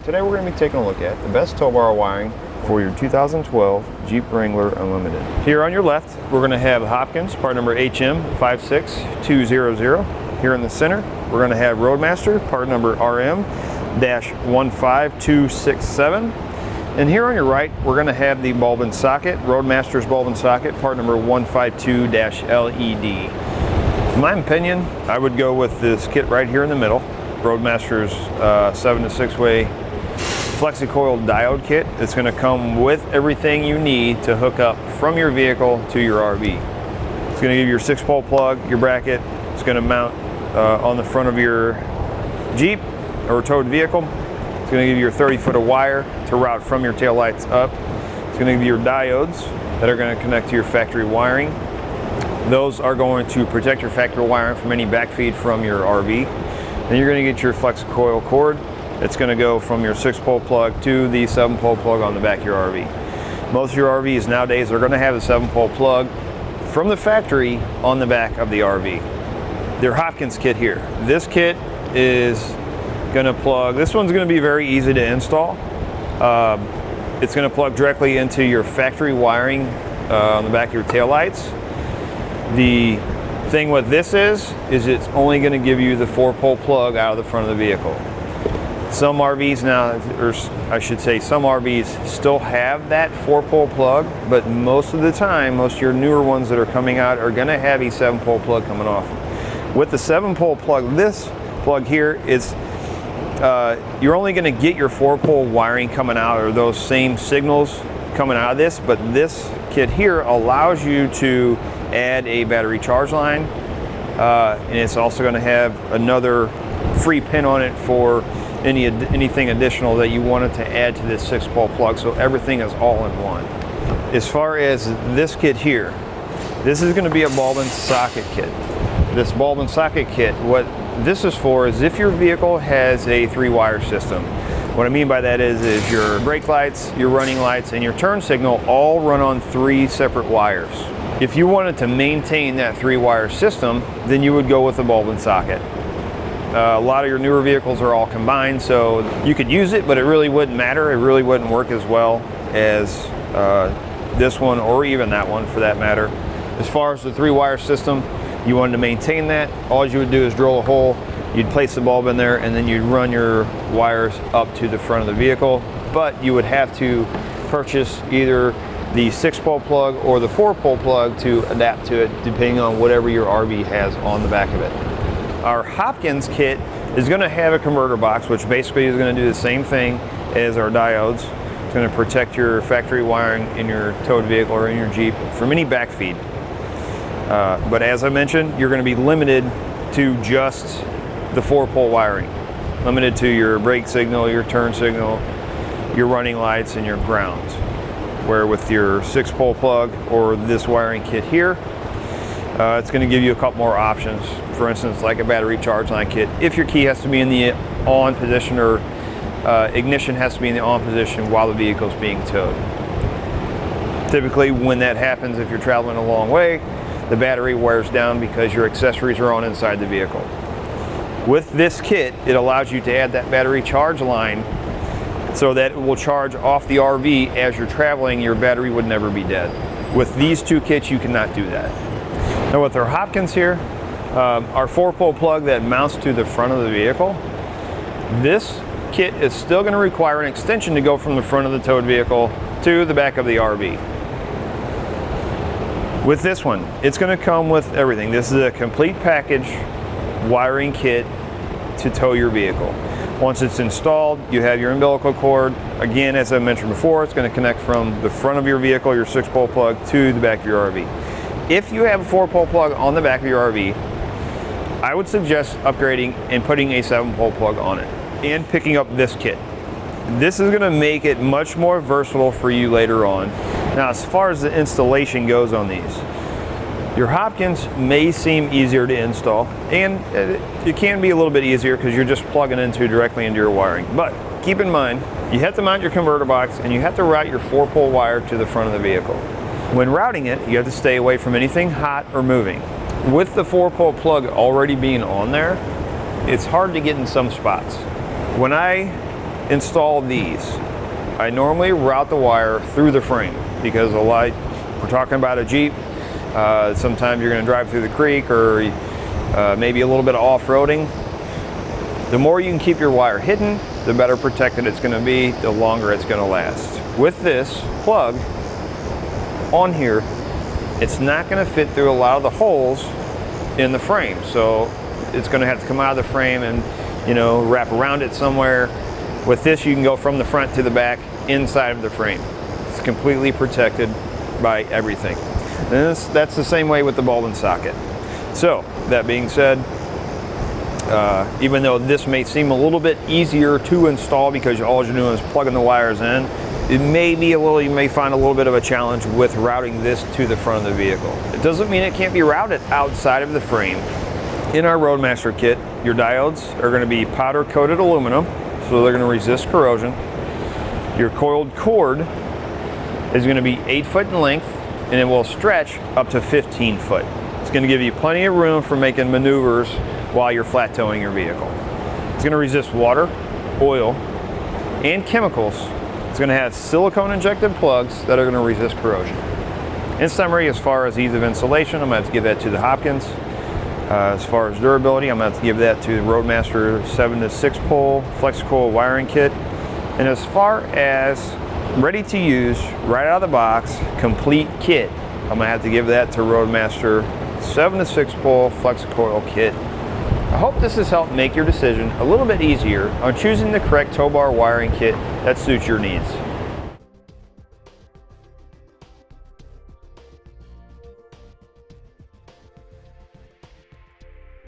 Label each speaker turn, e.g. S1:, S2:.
S1: Today we're going to be taking a look at the best tow bar wiring for your 2012 Jeep Wrangler Unlimited. Here on your left, we're going to have Hopkins, part number HM56200. Here in the center, we're going to have Roadmaster, part number RM-15267. And here on your right, we're going to have the bulb and socket, Roadmaster's bulb and socket, part number 152-LED. In my opinion, I would go with this kit right here in the middle, Roadmaster's 7 to 6-way Flexo-Coil diode kit. It's going to come with everything you need to hook up from your vehicle to your RV. It's going to give you your 6-pole plug, your bracket. It's going to mount on the front of your Jeep or towed vehicle. It's going to give you your 30-foot of wire to route from your tail lights up. It's going to give you your diodes that are going to connect to your factory wiring. Those are going to protect your factory wiring from any backfeed from your RV. Then you're going to get your Flexo-Coil cord. It's going to go from your 6-pole plug to the 7-pole plug on the back of your RV. Most of your RVs nowadays are going to have a 7-pole plug from the factory on the back of the RV. Their Hopkins kit here. This kit is going to plug, this one's going to be very easy to install. It's going to plug directly into your factory wiring on the back of your tail lights. The thing with this is it's only going to give you the 4-pole plug out of the front of the vehicle. Some RVs now, or I should say some RVs still have that 4-pole plug, but most of the time, most of your newer ones that are coming out are going to have a 7-pole plug coming off. With the 7-pole plug, this plug here is, you're only going to get your 4-pole wiring coming out, or those same signals coming out of this, but this kit here allows you to add a battery charge line, and it's also going to have another free pin on it for anything additional that you wanted to add to this 6-pole plug, so everything is all in one. As far as this kit here, this is going to be a bulb and socket kit. This bulb and socket kit, what this is for is if your vehicle has a 3-wire system. What I mean by that is your brake lights, your running lights, and your turn signal all run on 3 separate wires. If you wanted to maintain that 3-wire system, then you would go with a bulb and socket. A lot of your newer vehicles are all combined, so you could use it, but it really wouldn't matter. It really wouldn't work as well as this one, or even that one for that matter. As far as the 3-wire system, you wanted to maintain that, all you would do is drill a hole, you'd place the bulb in there, and then you'd run your wires up to the front of the vehicle. But you would have to purchase either the 6-pole plug or the 4-pole plug to adapt to it, depending on whatever your RV has on the back of it. Our Hopkins kit is going to have a converter box, which basically is going to do the same thing as our diodes. It's going to protect your factory wiring in your towed vehicle or in your Jeep from any backfeed. But as I mentioned, you're going to be limited to just the 4-pole wiring. Limited to your brake signal, your turn signal, your running lights, and your ground. Where with your 6-pole plug or this wiring kit here, it's going to give you a couple more options. For instance, like a battery charge line kit, if your key has to be in the on position, or ignition has to be in the on position while the vehicle is being towed. Typically when that happens, if you're traveling a long way, the battery wears down because your accessories are on inside the vehicle. With this kit, it allows you to add that battery charge line so that it will charge off the RV as you're traveling. Your battery would never be dead. With these 2 kits, you cannot do that. Now with our Hopkins here, our 4-pole plug that mounts to the front of the vehicle, this kit is still going to require an extension to go from the front of the towed vehicle to the back of the RV. With this one, it's going to come with everything. This is a complete package wiring kit to tow your vehicle. Once it's installed, you have your umbilical cord. Again, as I mentioned before, it's going to connect from the front of your vehicle, your 6-pole plug, to the back of your RV. If you have a 4-pole plug on the back of your RV, I would suggest upgrading and putting a 7-pole plug on it and picking up this kit. This is going to make it much more versatile for you later on. Now, as far as the installation goes on these, your Hopkins may seem easier to install, and it can be a little bit easier because you're just plugging directly into your wiring. But keep in mind, you have to mount your converter box and you have to route your 4-pole wire to the front of the vehicle. When routing it, you have to stay away from anything hot or moving. With the 4-pole plug already being on there, it's hard to get in some spots. When I install these, I normally route the wire through the frame because we're talking about a Jeep. Sometimes you're going to drive through the creek or maybe a little bit of off-roading. The more you can keep your wire hidden, the better protected it's going to be, the longer it's going to last. With this plug on here, it's not going to fit through a lot of the holes in the frame. So it's going to have to come out of the frame and, you know, wrap around it somewhere. With this, you can go from the front to the back inside of the frame. It's completely protected by everything. And that's the same way with the bulb and socket. So that being said, even though this may seem a little bit easier to install because all you're doing is plugging the wires in, it may be you may find a little bit of a challenge with routing this to the front of the vehicle. It doesn't mean it can't be routed outside of the frame. In our Roadmaster kit, your diodes are going to be powder coated aluminum, so they're going to resist corrosion. Your coiled cord is going to be 8 foot in length, and it will stretch up to 15 foot. It's going to give you plenty of room for making maneuvers while you're flat towing your vehicle. It's going to resist water, oil, and chemicals. It's going to have silicone injected plugs that are going to resist corrosion. In summary, as far as ease of installation, I'm going to have to give that to the Hopkins. As far as durability, I'm going to have to give that to the Roadmaster 7 to 6 pole Flexo-Coil wiring kit. And as far as ready to use, right out of the box, complete kit, I'm going to have to give that to Roadmaster 7 to 6 pole Flexo-Coil kit. I hope this has helped make your decision a little bit easier on choosing the correct tow bar wiring kit that suits your needs.